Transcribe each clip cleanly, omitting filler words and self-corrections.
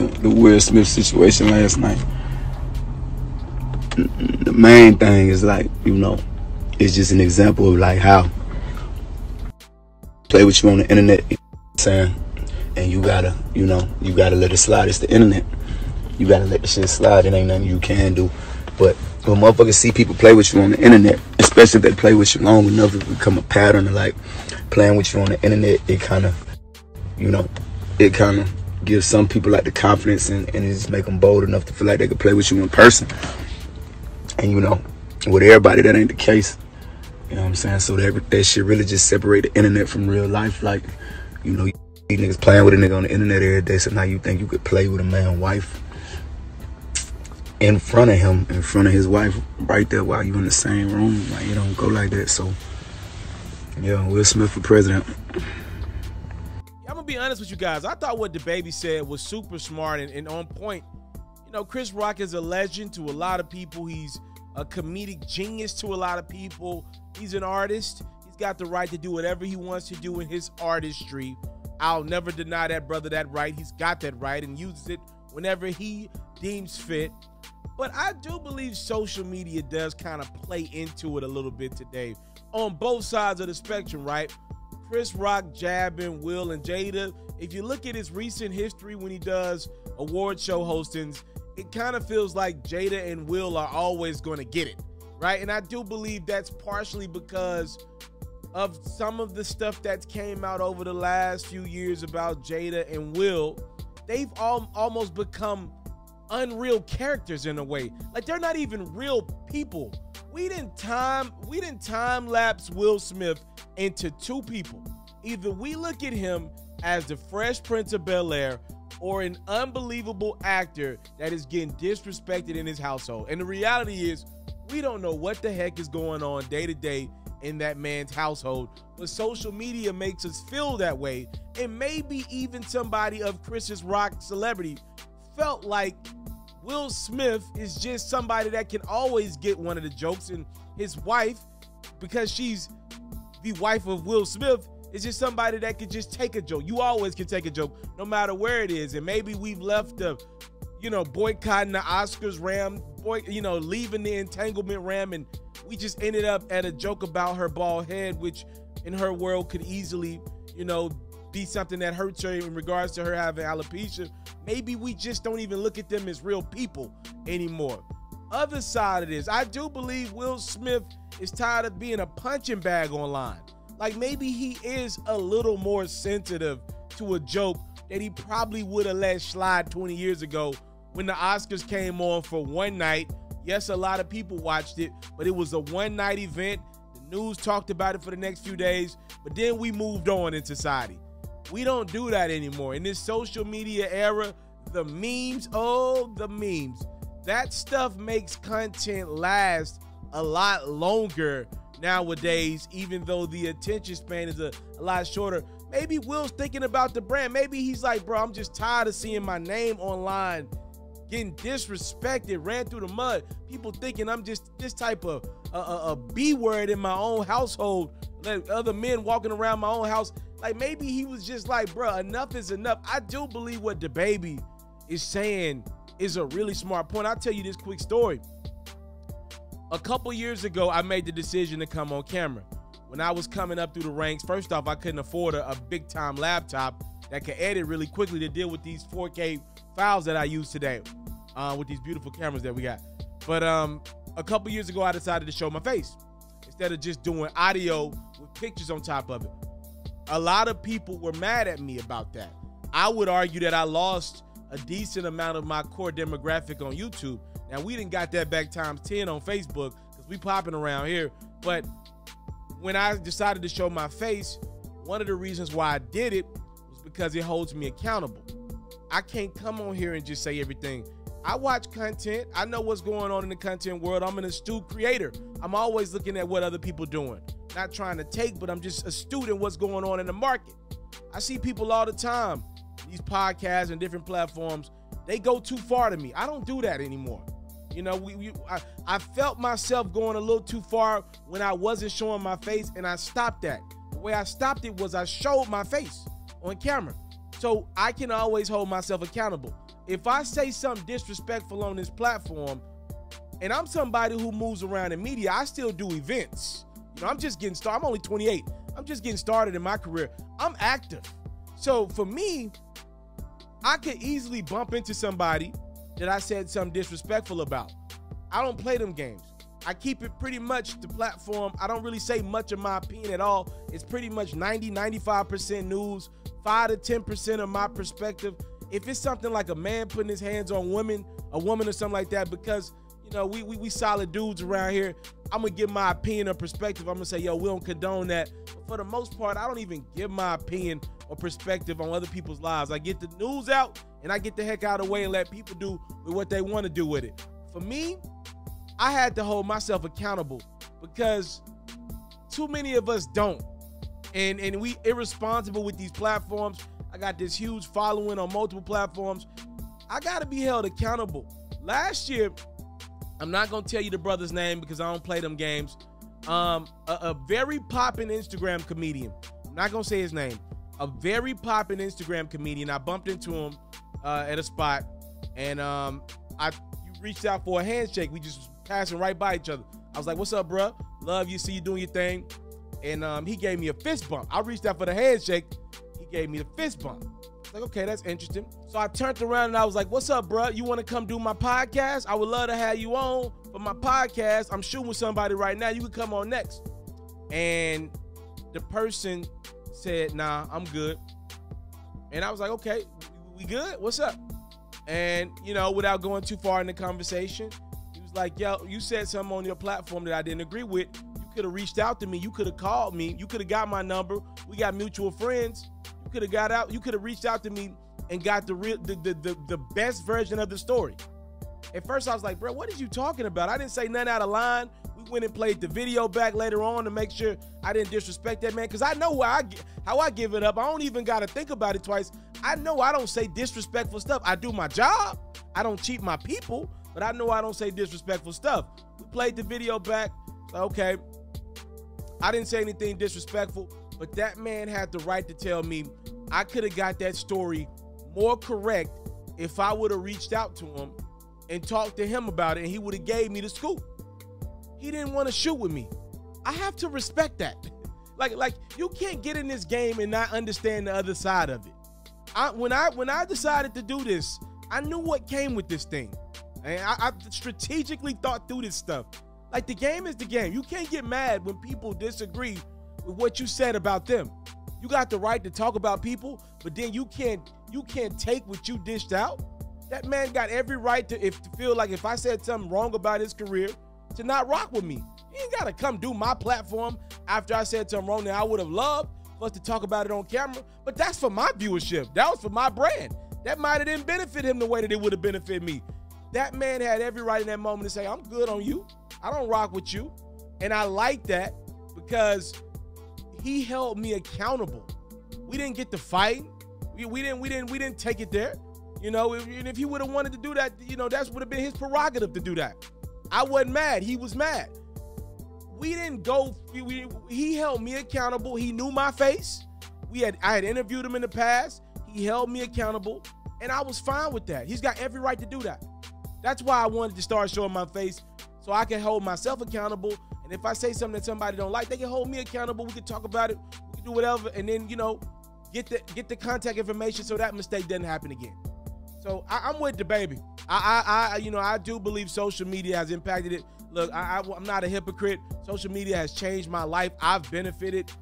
the Will Smith situation last night. The main thing is like, you know, it's just an example of like how play with you on the internet, you know what I'm saying? And you gotta, you know, you gotta let it slide. It's the internet. You gotta let the shit slide. It ain't nothing you can do. But when motherfuckers see people play with you on the internet, especially if they play with you long enough, it become a pattern of like playing with you on the internet. It kind of, you know, it kind of gives some people like the confidence and it just make them bold enough to feel like they could play with you in person. And you know, with everybody, that ain't the case. You know what I'm saying? So that shit really just separate the internet from real life. Like, you know, you niggas playing with a nigga on the internet every day, so now you think you could play with a man's wife in front of him, in front of his wife, right there while you in the same room. Like, you don't go like that. So, yeah, Will Smith for president. I'm gonna be honest with you guys. I thought what DaBaby said was super smart and on point. You know, Chris Rock is a legend to a lot of people. He's a comedic genius to a lot of people. He's an artist. He's got the right to do whatever he wants to do in his artistry. I'll never deny that brother that right. He's got that right and uses it whenever he deems fit. But I do believe social media does kind of play into it a little bit today on both sides of the spectrum, right? Chris Rock jabbing Will and Jada. If you look at his recent history when he does award show hostings, it kind of feels like Jada and Will are always going to get it, right? And I do believe that's partially because of some of the stuff that came out over the last few years about Jada and Will. They've almost become unreal characters in a way. Like, they're not even real people. We didn't time lapse Will Smith into two people. Either we look at him as the Fresh Prince of Bel-Air or an unbelievable actor that is getting disrespected in his household. And the reality is, we don't know what the heck is going on day to day in that man's household, but social media makes us feel that way. And maybe even somebody of Chris Rock's celebrity felt like Will Smith is just somebody that can always get one of the jokes, and his wife, because she's the wife of Will Smith, is just somebody that could just take a joke. You always can take a joke no matter where it is. And maybe we've left the, you know, boycotting the Oscars ram, leaving the entanglement ram, and we just ended up at a joke about her bald head, which in her world could easily, you know, be something that hurts her in regards to her having alopecia. Maybe we just don't even look at them as real people anymore. Other side of this, I do believe Will Smith is tired of being a punching bag online. Like, maybe he is a little more sensitive to a joke that he probably would have let slide 20 years ago when the Oscars came on for one night. Yes, a lot of people watched it, but it was a one-night event. The news talked about it for the next few days, but then we moved on in society. We don't do that anymore. In this social media era, the memes, that stuff makes content last a lot longer nowadays, even though the attention span is a lot shorter. Maybe Will's thinking about the brand. Maybe he's like, bro, I'm just tired of seeing my name online getting disrespected, ran through the mud. People thinking I'm just this type of a B word in my own household. Let other men walking around my own house. Like, maybe he was just like, bro, enough is enough. I do believe what DaBaby is saying is a really smart point. I'll tell you this quick story. A couple years ago, I made the decision to come on camera. When I was coming up through the ranks, first off, I couldn't afford a big-time laptop that could edit really quickly to deal with these 4K files that I use today with these beautiful cameras that we got. But a couple years ago, I decided to show my face instead of just doing audio with pictures on top of it. A lot of people were mad at me about that. I would argue that I lost a decent amount of my core demographic on YouTube. Now, we done got that back times 10 on Facebook because we popping around here. But when I decided to show my face, one of the reasons why I did it was because it holds me accountable. I can't come on here and just say everything. I watch content. I know what's going on in the content world. I'm an astute creator. I'm always looking at what other people doing. Not trying to take, but I'm just astute in what's going on in the market. I see people all the time, these podcasts and different platforms, they go too far to me. I don't do that anymore. You know, I felt myself going a little too far when I wasn't showing my face, and I stopped that. The way I stopped it was I showed my face on camera. So I can always hold myself accountable. if I say something disrespectful on this platform, and I'm somebody who moves around in media, I still do events. You know, I'm just getting started. I'm only 28. I'm just getting started in my career. I'm active. So for me, I could easily bump into somebody that I said something disrespectful about. I don't play them games. I keep it pretty much the platform. I don't really say much of my opinion at all. It's pretty much 95% news, 5 to 10% of my perspective. If it's something like a man putting his hands on women, a woman or something like that, because, you know, we solid dudes around here, I'm going to give my opinion or perspective. I'm going to say, yo, we don't condone that. But for the most part, I don't even give my opinion or perspective on other people's lives. I get the news out and I get the heck out of the way and let people do with what they want to do with it. For me, I had to hold myself accountable because too many of us don't. And we irresponsible with these platforms. I got this huge following on multiple platforms. I got to be held accountable. Last year, I'm not going to tell you the brother's name because I don't play them games. A very popping Instagram comedian. I'm not going to say his name. A very popping Instagram comedian. I bumped into him at a spot, and you reached out for a handshake. We just passing right by each other. I was like, what's up, bro? Love you. See you doing your thing. And he gave me a fist bump. I reached out for the handshake. He gave me the fist bump. I was like, okay, that's interesting. So I turned around and I was like, what's up, bro? You want to come do my podcast? I would love to have you on for my podcast. I'm shooting with somebody right now. You can come on next. And the person said, nah, I'm good. And I was like, okay, we good? What's up? And, you know, without going too far in the conversation, he was like, yo, you said something on your platform that I didn't agree with. You could have reached out to me. You could have called me. You could have got my number. We got mutual friends. You could have got out. You could have reached out to me and got the best version of the story. At first, I was like, bro, what are you talking about? I didn't say nothing out of line. We went and played the video back later on to make sure I didn't disrespect that man, because I know how I give it up. I don't even got to think about it twice. I know I don't say disrespectful stuff. I do my job. I don't cheat my people, but I know I don't say disrespectful stuff. We played the video back. So, okay, I didn't say anything disrespectful, but that man had the right to tell me I could have got that story more correct if I would have reached out to him and talked to him about it, and he would have gave me the scoop. He didn't want to shoot with me. I have to respect that. Like you can't get in this game and not understand the other side of it. When I decided to do this, I knew what came with this thing. And I strategically thought through this stuff. Like, the game is the game. You can't get mad when people disagree with what you said about them. You got the right to talk about people, but then you can't take what you dished out. That man got every right to feel like if I said something wrong about his career, to not rock with me. He ain't gotta come do my platform after I said something wrong that I would have loved for us to talk about it on camera. But that's for my viewership. That was for my brand. That might have didn't benefit him the way that it would have benefited me. That man had every right in that moment to say, I'm good on you. I don't rock with you. And I like that because he held me accountable. We didn't get to fight. We didn't take it there. You know, if he would have wanted to do that, you know, that would have been his prerogative to do that. I wasn't mad. He was mad. We didn't go. He held me accountable. He knew my face. I had interviewed him in the past. He held me accountable, and I was fine with that. He's got every right to do that. That's why I wanted to start showing my face, so I can hold myself accountable. And if I say something that somebody don't like, they can hold me accountable. We can talk about it. We can do whatever, and then, you know, get the contact information so that mistake doesn't happen again. So I'm with the baby. I do believe social media has impacted it. Look, I'm not a hypocrite. Social media has changed my life. I've benefited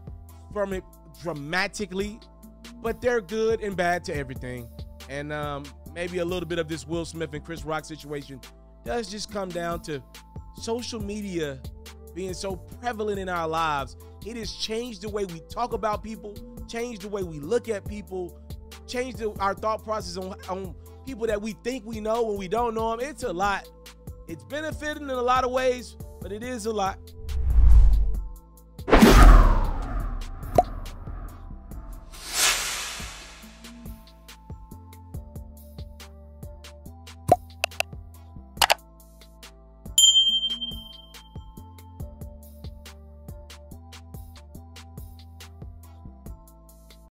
from it dramatically, but they're good and bad to everything. And maybe a little bit of this Will Smith and Chris Rock situation does just come down to social media being so prevalent in our lives. It has changed the way we talk about people, changed the way we look at people, changed our thought process on people that we think we know when we don't know them. It's a lot. It's benefiting in a lot of ways, but it is a lot.